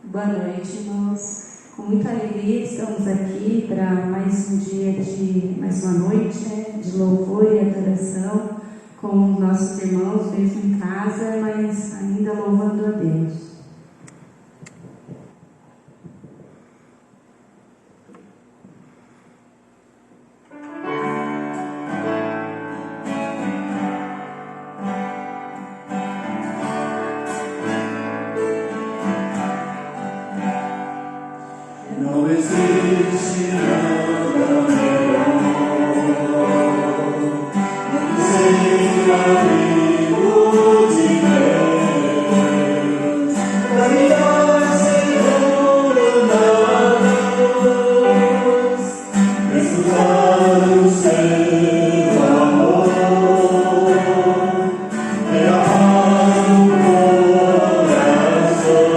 Boa noite, irmãos. Com muita alegria estamos aqui para mais um dia mais uma noite de louvor e adoração com nossos irmãos, mesmo em casa, mas ainda louvando a Deus. Não existe nada melhor do que ser amigo de Deus, caminhar seguro na luz, escutar o seu amor, é a paz do coração,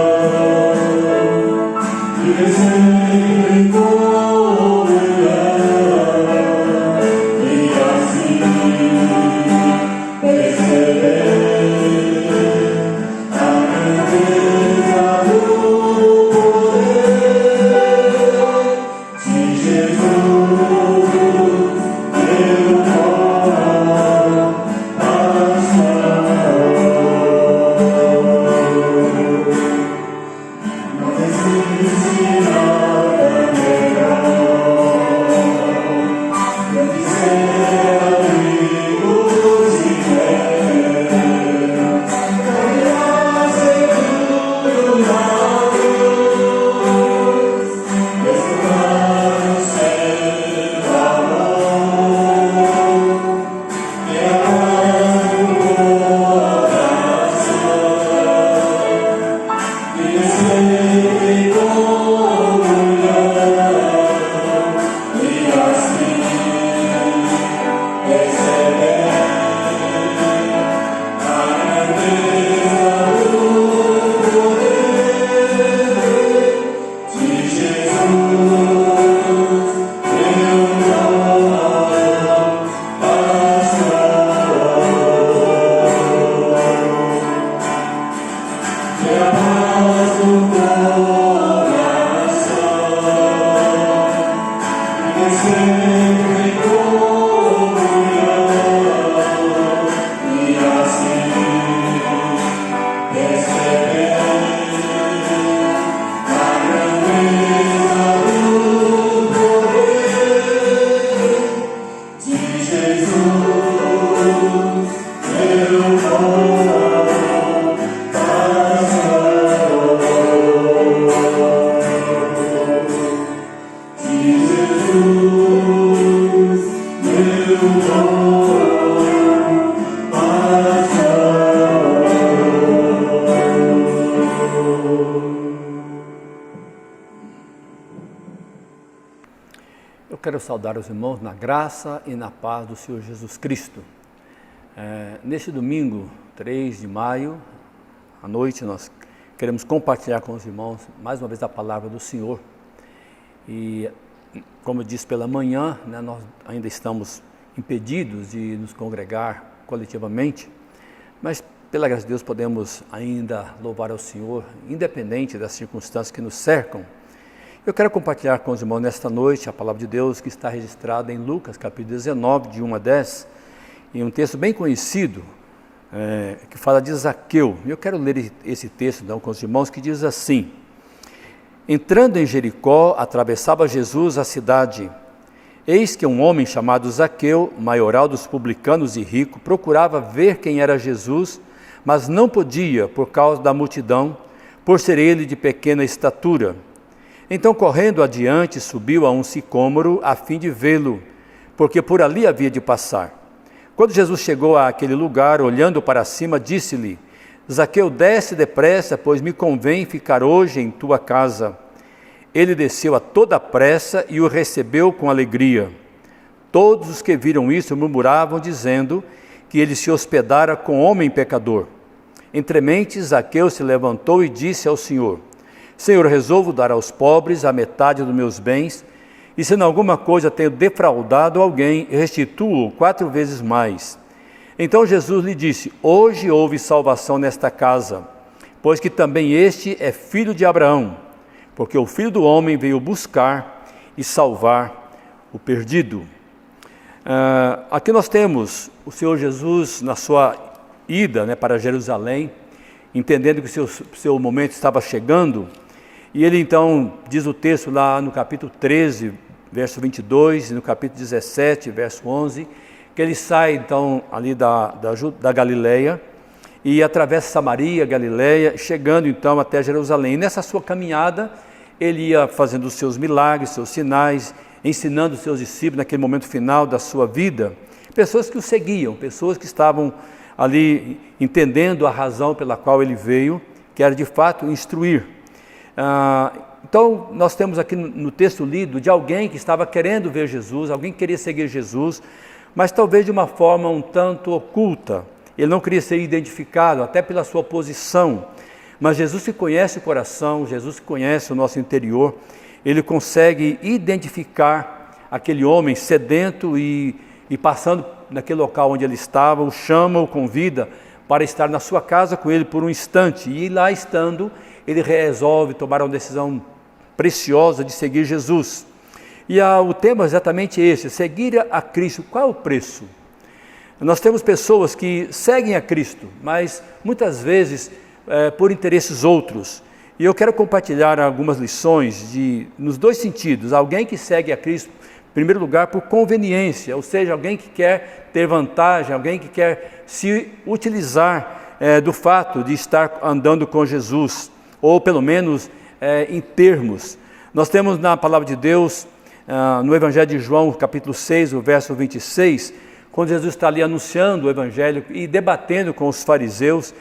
e sempre comunhão, e assim perceber a grandeza do poder de Jesus, meu não existe nada melhor do que ser amigo de Deus, caminhar seguro na luz, escutar o seu amor, e a paz do coração, e sempre comunhão, e assim perceber a grandeza do poder de Jesus, meu bom pastor. Que a paz do coração, e sempre comunhão, e assim perceber a grandeza do poder de Jesus, meu bom pastor, de Jesus, meu bom pastor. Eu quero saudar os irmãos na graça e na paz do Senhor Jesus Cristo. Neste domingo, 3 de maio, à noite, nós queremos compartilhar com os irmãos mais uma vez a palavra do Senhor. E, como eu disse pela manhã, nós ainda estamos impedidos de nos congregar coletivamente, mas pela graça de Deus podemos ainda louvar ao Senhor, independente das circunstâncias que nos cercam. Eu quero compartilhar com os irmãos nesta noite a palavra de Deus que está registrada em Lucas, capítulo 19, de 1 a 10, em um texto bem conhecido, que fala de Zaqueu. Eu quero ler esse texto então, com os irmãos, que diz assim: Entrando em Jericó, atravessava Jesus a cidade. Eis que um homem chamado Zaqueu, maioral dos publicanos e rico, procurava ver quem era Jesus, mas não podia por causa da multidão, por ser ele de pequena estatura. Então, correndo adiante, subiu a um sicômoro a fim de vê-lo, porque por ali havia de passar. Quando Jesus chegou àquele lugar, olhando para cima, disse-lhe: Zaqueu, desce depressa, pois me convém ficar hoje em tua casa. Ele desceu a toda pressa e o recebeu com alegria. Todos os que viram isso murmuravam, dizendo que ele se hospedara com homem pecador. Entremente, Zaqueu se levantou e disse ao Senhor: Senhor, resolvo dar aos pobres a metade dos meus bens, e se em alguma coisa tenho defraudado alguém, restituo 4 vezes mais. Então Jesus lhe disse: Hoje houve salvação nesta casa, pois que também este é filho de Abraão, porque o Filho do Homem veio buscar e salvar o perdido. Aqui nós temos o Senhor Jesus na sua ida, para Jerusalém, entendendo que o seu momento estava chegando, e ele então, diz o texto lá no capítulo 13, verso 22, e no capítulo 17, verso 11, que ele sai então ali da Galileia, e atravessa Samaria, Galileia, chegando então até Jerusalém. E nessa sua caminhada, ele ia fazendo os seus milagres, seus sinais, ensinando os seus discípulos naquele momento final da sua vida, pessoas que o seguiam, pessoas que estavam ali entendendo a razão pela qual ele veio, que era de fato instruir. Então nós temos aqui no texto lido de alguém que estava querendo ver Jesus, alguém que queria seguir Jesus, mas talvez de uma forma um tanto oculta. Ele não queria ser identificado, até pela sua posição, mas Jesus que conhece o coração, Jesus que conhece o nosso interior, ele consegue identificar aquele homem sedento e passando naquele local onde ele estava, o chama, o convida para estar na sua casa com ele por um instante, e lá estando, ele resolve tomar uma decisão preciosa de seguir Jesus. E o tema é exatamente esse, seguir a Cristo. Qual é o preço? Nós temos pessoas que seguem a Cristo, mas muitas vezes por interesses outros. E eu quero compartilhar algumas lições nos dois sentidos. Alguém que segue a Cristo, em primeiro lugar, por conveniência, ou seja, alguém que quer ter vantagem, alguém que quer se utilizar do fato de estar andando com Jesus, ou pelo menos em termos. Nós temos na palavra de Deus, no Evangelho de João, capítulo 6, o verso 26, quando Jesus está ali anunciando o Evangelho e debatendo com os fariseus,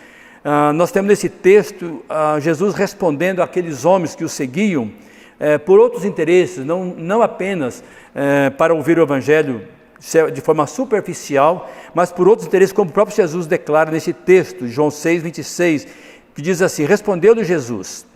nós temos nesse texto Jesus respondendo àqueles homens que o seguiam por outros interesses, não apenas para ouvir o Evangelho de forma superficial, mas por outros interesses, como o próprio Jesus declara nesse texto, João 6, 26, que diz assim: respondeu-lhe Jesus,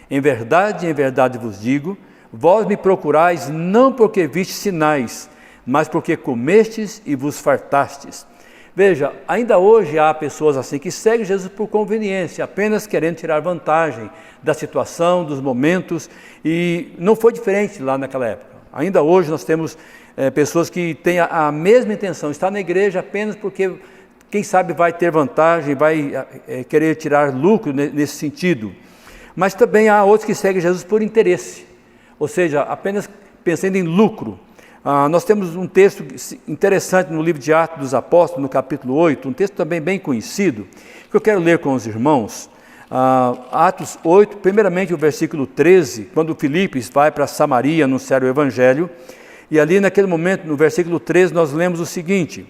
em verdade vos digo, vós me procurais não porque vistes sinais, mas porque comestes e vos fartastes. Veja, ainda hoje há pessoas assim que seguem Jesus por conveniência, apenas querendo tirar vantagem da situação, dos momentos, e não foi diferente lá naquela época. Ainda hoje nós temos pessoas que têm a mesma intenção, estar na igreja apenas porque, quem sabe, vai ter vantagem, vai querer tirar lucro nesse sentido. Mas também há outros que seguem Jesus por interesse, ou seja, apenas pensando em lucro. Nós temos um texto interessante no livro de Atos dos Apóstolos, no capítulo 8, um texto também bem conhecido, que eu quero ler com os irmãos. Atos 8, primeiramente o versículo 13, quando Filipe vai para Samaria anunciar o Evangelho, e ali naquele momento, no versículo 13, nós lemos o seguinte,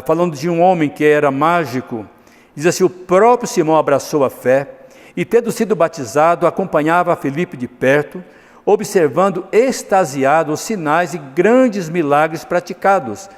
falando de um homem que era mágico, diz assim: o próprio Simão abraçou a fé, e tendo sido batizado, acompanhava a Filipe de perto, observando extasiado os sinais e grandes milagres praticados.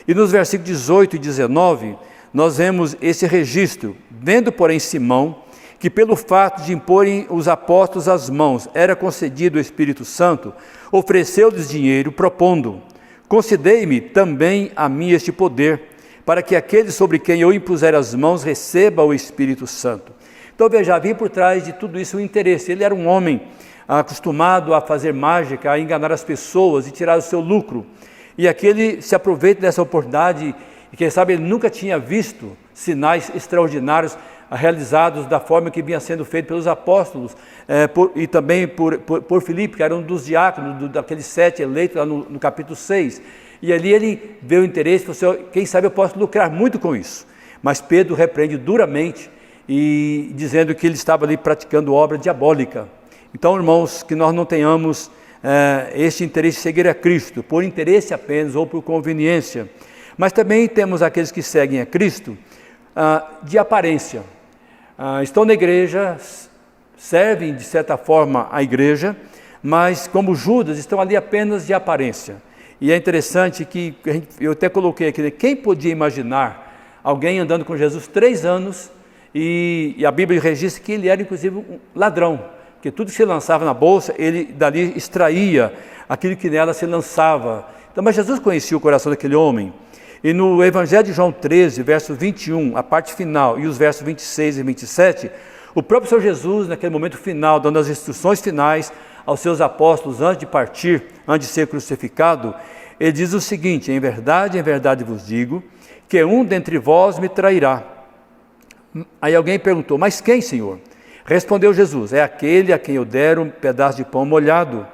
E nos versículos 18 e 19, nós vemos esse registro: vendo, porém, Simão, que pelo fato de imporem os apóstolos as mãos, era concedido o Espírito Santo, ofereceu-lhes dinheiro, propondo: concedei-me também a mim este poder, para que aquele sobre quem eu impuser as mãos receba o Espírito Santo. Então veja, havia por trás de tudo isso um interesse. Ele era um homem acostumado a fazer mágica, a enganar as pessoas e tirar o seu lucro. E aqui ele se aproveita dessa oportunidade, e quem sabe ele nunca tinha visto sinais extraordinários realizados da forma que vinha sendo feito pelos apóstolos, e também por Filipe, que era um dos diáconos, daqueles 7 eleitos lá no capítulo 6. E ali ele vê o interesse e falou assim: quem sabe eu posso lucrar muito com isso. Mas Pedro repreende duramente, e dizendo que ele estava ali praticando obra diabólica. Então, irmãos, que nós não tenhamos este interesse de seguir a Cristo, por interesse apenas ou por conveniência. Mas também temos aqueles que seguem a Cristo de aparência. Estão na igreja, servem de certa forma a igreja, mas como Judas estão ali apenas de aparência. E é interessante que, eu até coloquei aqui, quem podia imaginar alguém andando com Jesus 3 anos, e a Bíblia registra que ele era inclusive um ladrão, porque tudo que se lançava na bolsa, ele dali extraía aquilo que nela se lançava. Então, mas Jesus conhecia o coração daquele homem. E no Evangelho de João 13, verso 21, a parte final, e os versos 26 e 27, o próprio Senhor Jesus, naquele momento final, dando as instruções finais aos seus apóstolos antes de partir, antes de ser crucificado, ele diz o seguinte: em verdade vos digo, que um dentre vós me trairá. Aí alguém perguntou: mas quem, Senhor? Respondeu Jesus: é aquele a quem eu der um pedaço de pão molhado.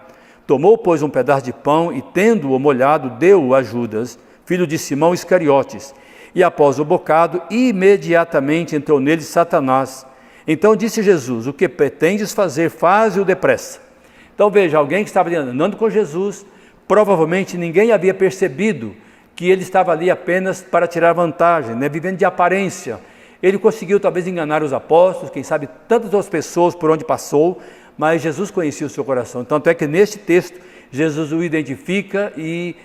Tomou, pois, um pedaço de pão e, tendo-o molhado, deu-o a Judas, filho de Simão Iscariotes. E após o bocado, imediatamente entrou nele Satanás. Então disse Jesus: o que pretendes fazer, faze-o depressa. Então veja, alguém que estava andando com Jesus, provavelmente ninguém havia percebido que ele estava ali apenas para tirar vantagem, vivendo de aparência. Ele conseguiu talvez enganar os apóstolos, quem sabe tantas outras pessoas por onde passou, mas Jesus conhecia o seu coração. Tanto é que neste texto, Jesus o identifica e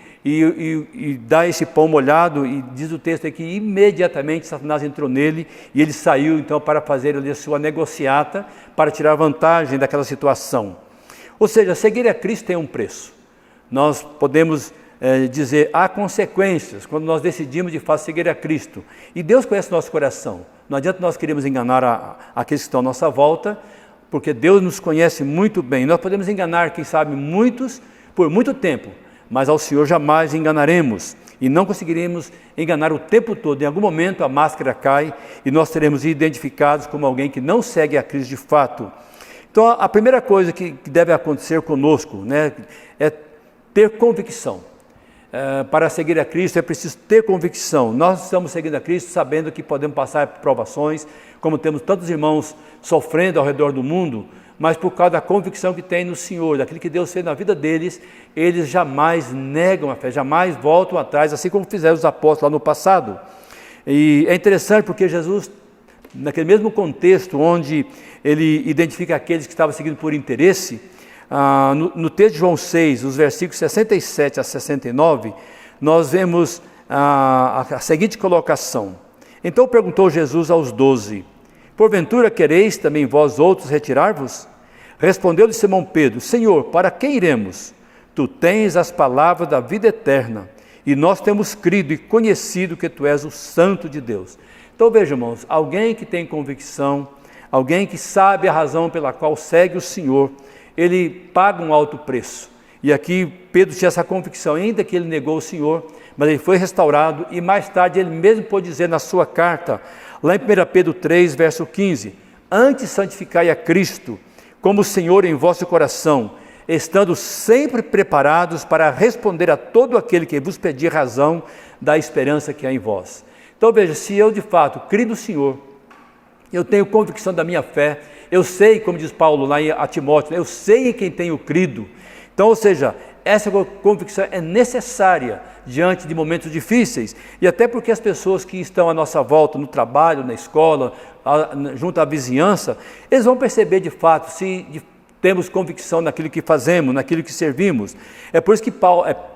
dá esse pão molhado, e diz o texto aqui, imediatamente Satanás entrou nele, e ele saiu então para fazer ali a sua negociata, para tirar vantagem daquela situação. Ou seja, seguir a Cristo tem um preço. Nós podemos dizer, há consequências quando nós decidimos de fato seguir a Cristo, e Deus conhece o nosso coração. Não adianta nós queremos enganar aqueles que estão à nossa volta, porque Deus nos conhece muito bem. Nós podemos enganar, quem sabe, muitos por muito tempo, mas ao Senhor jamais enganaremos, e não conseguiremos enganar o tempo todo. Em algum momento a máscara cai e nós seremos identificados como alguém que não segue a Cristo de fato. Então a primeira coisa que deve acontecer conosco, é ter convicção. Para seguir a Cristo é preciso ter convicção. Nós estamos seguindo a Cristo sabendo que podemos passar por provações, como temos tantos irmãos sofrendo ao redor do mundo, mas por causa da convicção que tem no Senhor, daquilo que Deus fez na vida deles, eles jamais negam a fé, jamais voltam atrás, assim como fizeram os apóstolos lá no passado. E é interessante porque Jesus, naquele mesmo contexto onde ele identifica aqueles que estavam seguindo por interesse, no texto de João 6, os versículos 67 a 69, nós vemos a seguinte colocação: então perguntou Jesus aos 12, porventura quereis também vós outros retirar-vos? Respondeu-lhe Simão Pedro: Senhor, para quem iremos? Tu tens as palavras da vida eterna, e nós temos crido e conhecido que tu és o Santo de Deus. Então veja, irmãos, alguém que tem convicção, alguém que sabe a razão pela qual segue o Senhor, ele paga um alto preço. E aqui Pedro tinha essa convicção, ainda que ele negou o Senhor, mas ele foi restaurado, e mais tarde ele mesmo pôde dizer na sua carta, lá em 1 Pedro 3, verso 15, antes santificai a Cristo como Senhor em vosso coração, estando sempre preparados para responder a todo aquele que vos pedir razão da esperança que há em vós. Então veja, se eu de fato crido no Senhor, eu tenho convicção da minha fé, eu sei, como diz Paulo lá a Timóteo, eu sei em quem tenho crido. Então, ou seja, essa convicção é necessária diante de momentos difíceis, e até porque as pessoas que estão à nossa volta, no trabalho, na escola, junto à vizinhança, eles vão perceber de fato se temos convicção naquilo que fazemos, naquilo que servimos. É por isso que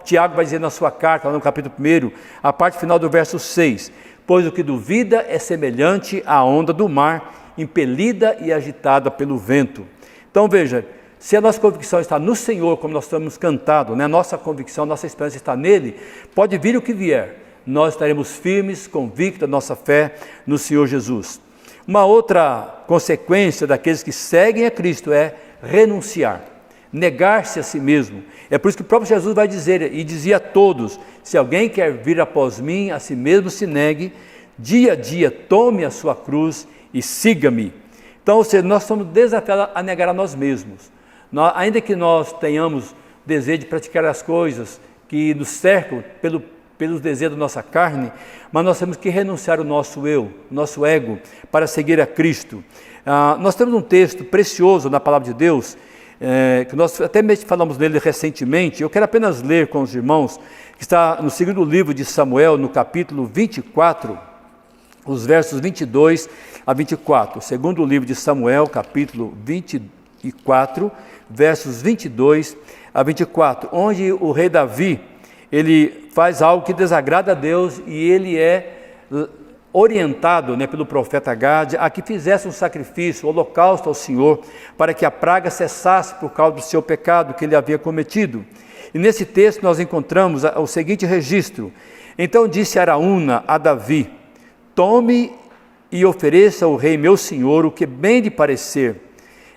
Tiago vai dizer na sua carta, lá no capítulo 1, a parte final do verso 6, pois o que duvida é semelhante à onda do mar, impelida e agitada pelo vento. Então veja, se a nossa convicção está no Senhor, como nós estamos cantado, nossa convicção, nossa esperança está nele, pode vir o que vier, nós estaremos firmes, convictos da nossa fé no Senhor Jesus. Uma outra consequência daqueles que seguem a Cristo é renunciar, negar-se a si mesmo. É por isso que o próprio Jesus vai dizer, e dizia a todos, se alguém quer vir após mim, a si mesmo se negue, dia a dia tome a sua cruz e siga-me. Então, ou seja, nós somos desafiados a negar a nós mesmos. Ainda que nós tenhamos desejo de praticar as coisas que nos cercam pelos desejos da nossa carne, mas nós temos que renunciar o nosso eu, o nosso ego, para seguir a Cristo. Nós temos um texto precioso na Palavra de Deus, que nós até mesmo falamos nele recentemente. Eu quero apenas ler com os irmãos, que está no segundo livro de Samuel, no capítulo 24, os versos 22 a 24. Segundo livro de Samuel, capítulo 24, versos 22 a 24, onde o rei Davi, ele faz algo que desagrada a Deus, e ele é orientado pelo profeta Gade a que fizesse um sacrifício, um holocausto ao Senhor, para que a praga cessasse por causa do seu pecado que ele havia cometido. E nesse texto nós encontramos o seguinte registro: então disse Araúna a Davi: tome e ofereça ao rei meu senhor o que bem lhe parecer.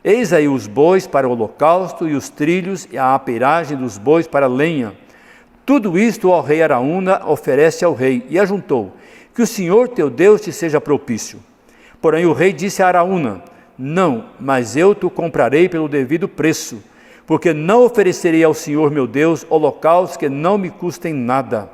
Eis aí os bois para o holocausto, e os trilhos e a apeiragem dos bois para a lenha. Tudo isto ao rei Araúna oferece ao rei. E ajuntou: que o Senhor teu Deus te seja propício. Porém o rei disse a Araúna: não, mas eu te comprarei pelo devido preço, porque não oferecerei ao Senhor meu Deus holocaustos que não me custem nada.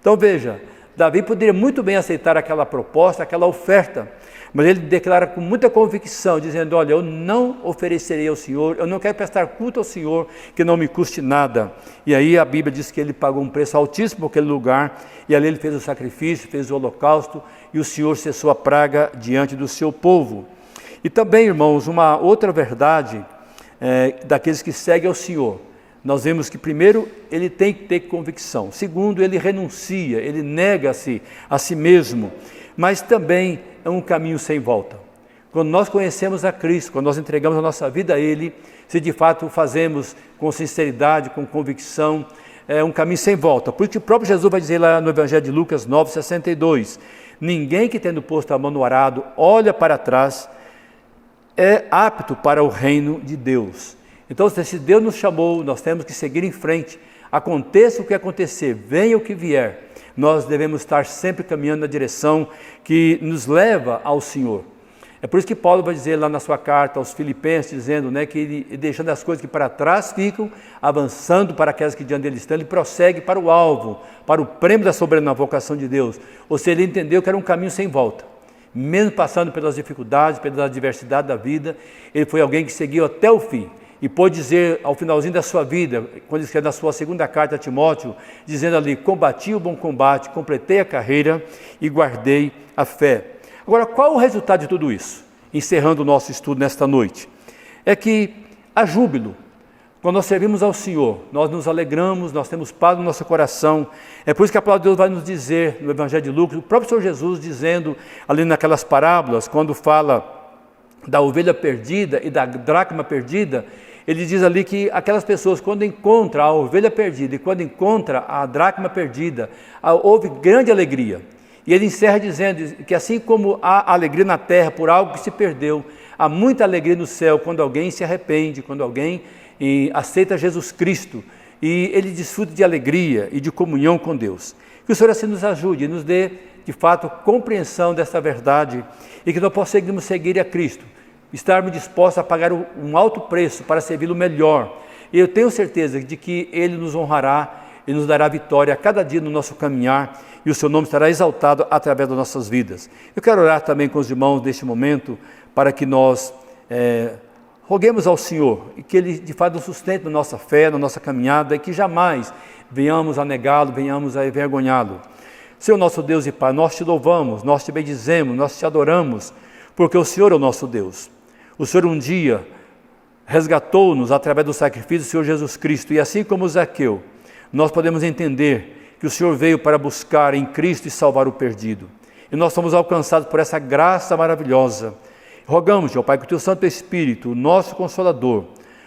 Então veja, Davi poderia muito bem aceitar aquela proposta, aquela oferta, mas ele declara com muita convicção, dizendo: olha, eu não oferecerei ao Senhor, eu não quero prestar culto ao Senhor que não me custe nada. E aí a Bíblia diz que ele pagou um preço altíssimo por aquele lugar, e ali ele fez o sacrifício, fez o holocausto, e o Senhor cessou a praga diante do seu povo. E também, irmãos, uma outra verdade daqueles que seguem ao Senhor, nós vemos que primeiro ele tem que ter convicção, segundo ele renuncia, ele nega-se a si mesmo, mas também é um caminho sem volta. Quando nós conhecemos a Cristo, quando nós entregamos a nossa vida a Ele, se de fato o fazemos com sinceridade, com convicção, é um caminho sem volta. Por isso que o próprio Jesus vai dizer lá no Evangelho de Lucas 9,62, ninguém que tendo posto a mão no arado, olha para trás, é apto para o reino de Deus. Então, se Deus nos chamou, nós temos que seguir em frente, aconteça o que acontecer, venha o que vier, nós devemos estar sempre caminhando na direção que nos leva ao Senhor. É por isso que Paulo vai dizer lá na sua carta aos Filipenses, dizendo, que ele, deixando as coisas que para trás ficam, avançando para aquelas que diante dele estão, ele prossegue para o alvo, para o prêmio da soberana vocação de Deus. Ou seja, ele entendeu que era um caminho sem volta. Mesmo passando pelas dificuldades, pela adversidade da vida, ele foi alguém que seguiu até o fim. E pôde dizer ao finalzinho da sua vida, quando escreve na sua segunda carta a Timóteo, dizendo ali: combati o bom combate, completei a carreira e guardei a fé. Agora, qual o resultado de tudo isso? Encerrando o nosso estudo nesta noite, é que há júbilo. Quando nós servimos ao Senhor, nós nos alegramos, nós temos paz no nosso coração. É por isso que a palavra de Deus vai nos dizer, no Evangelho de Lucas, o próprio Senhor Jesus dizendo, ali naquelas parábolas, quando fala da ovelha perdida e da dracma perdida, ele diz ali que aquelas pessoas, quando encontram a ovelha perdida e quando encontram a dracma perdida, houve grande alegria. E ele encerra dizendo que assim como há alegria na terra por algo que se perdeu, há muita alegria no céu quando alguém se arrepende, quando alguém aceita Jesus Cristo e ele desfruta de alegria e de comunhão com Deus. Que o Senhor assim nos ajude e nos dê, de fato, compreensão dessa verdade e que nós possamos seguir a Cristo, estarmos dispostos a pagar um alto preço para servi-lo melhor. E eu tenho certeza de que Ele nos honrará e nos dará vitória a cada dia no nosso caminhar e o seu nome estará exaltado através das nossas vidas. Eu quero orar também com os irmãos neste momento para que nós roguemos ao Senhor e que Ele de fato nos sustente na nossa fé, na nossa caminhada e que jamais venhamos a negá-lo, venhamos a envergonhá-lo. Senhor nosso Deus e Pai, nós te louvamos, nós te bendizemos, nós te adoramos, porque o Senhor é o nosso Deus. O Senhor um dia resgatou-nos através do sacrifício do Senhor Jesus Cristo e assim como Zaqueu, nós podemos entender que o Senhor veio para buscar em Cristo e salvar o perdido. E nós somos alcançados por essa graça maravilhosa. Rogamos, ó Pai, que o Teu Santo Espírito, o nosso Consolador,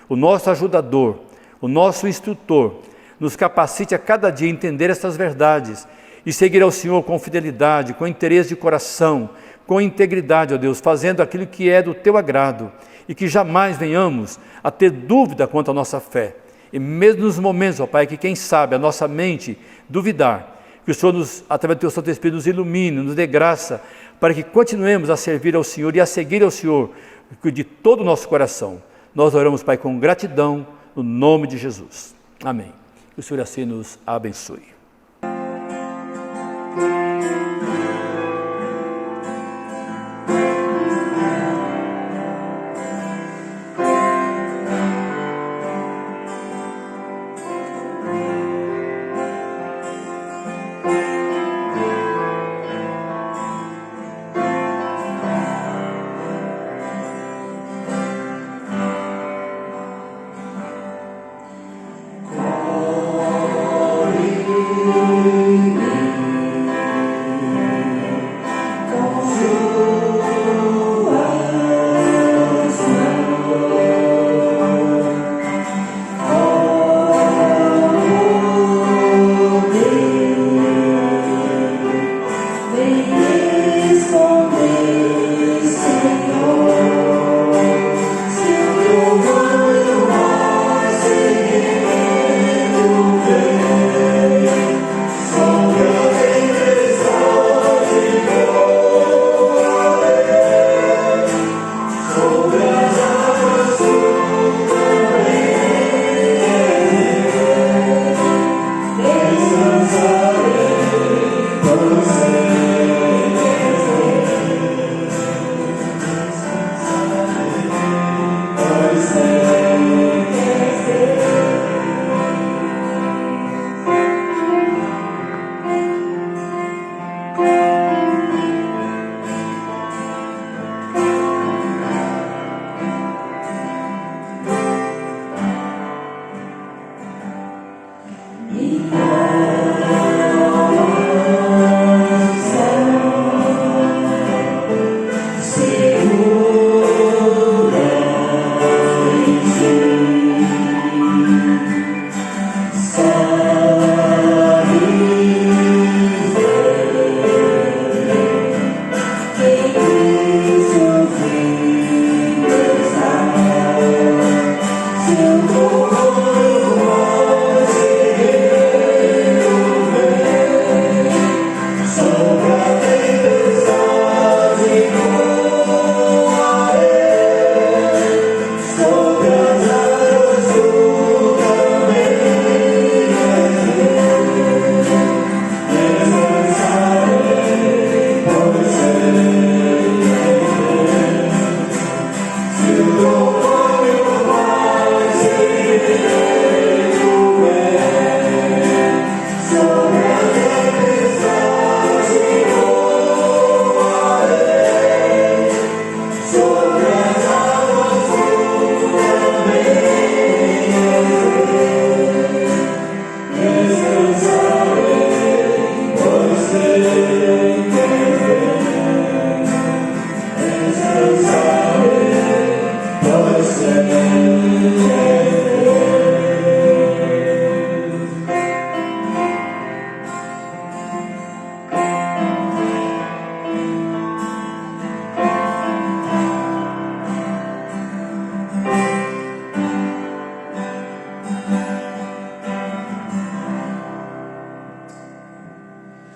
o nosso Ajudador, o nosso Instrutor, nos capacite a cada dia entender estas verdades e seguir ao Senhor com fidelidade, com interesse de coração, com integridade, ó Deus, fazendo aquilo que é do Teu agrado e que jamais venhamos a ter dúvida quanto à nossa fé. E mesmo nos momentos, ó Pai, que quem sabe a nossa mente duvidar, que o Senhor, através do Teu Santo Espírito, nos ilumine, nos dê graça, para que continuemos a servir ao Senhor e a seguir ao Senhor de todo o nosso coração. Nós oramos, Pai, com gratidão, no nome de Jesus. Amém. Que o Senhor assim nos abençoe. Glory To